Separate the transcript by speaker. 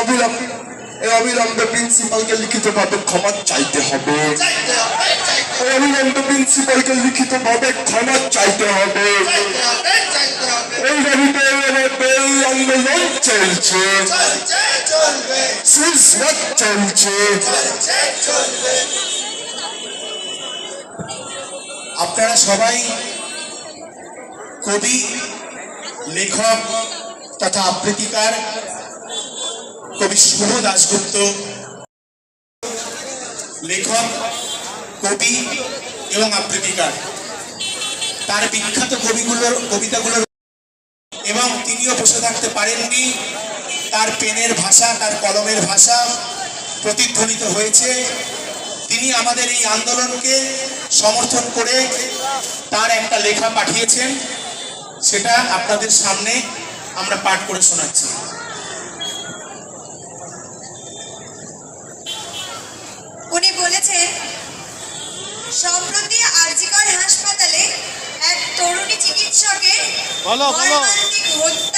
Speaker 1: অবিলম্বে প্রিন্সিপালকে লিখিতভাবে ক্ষমা চাইতে হবে। অবিলম্বে প্রিন্সিপালকে লিখিতভাবে ক্ষমা চাইতে হবে। এই দাবিতে আন্দোলন চলছে, চলছে।
Speaker 2: আপনারা সবাই কবি, লেখক তথা আবৃত্তিকার কবি শুভ দাশগুপ্ত, লেখক, কবি এবং আবৃত্তিকার, তার বিখ্যাত কবিতাগুলোর এবং তিনিও বসে থাকতে পারেননি। তার পেনের ভাষা, তার কলমের ভাষা প্রতিধ্বনিত হয়েছে। তিনি আমাদের এই আন্দোলনকে সমর্থন করে তার একটা লেখা পাঠিয়েছেন, সেটা আপনাদের সামনে আমরা পাঠ করে শোনাচ্ছি।
Speaker 3: উনি বলেছেন, সম্প্রতি আরজিকর হাসপাতালে এক তরুণী চিকিৎসকের মর্মান্তিক হত্যা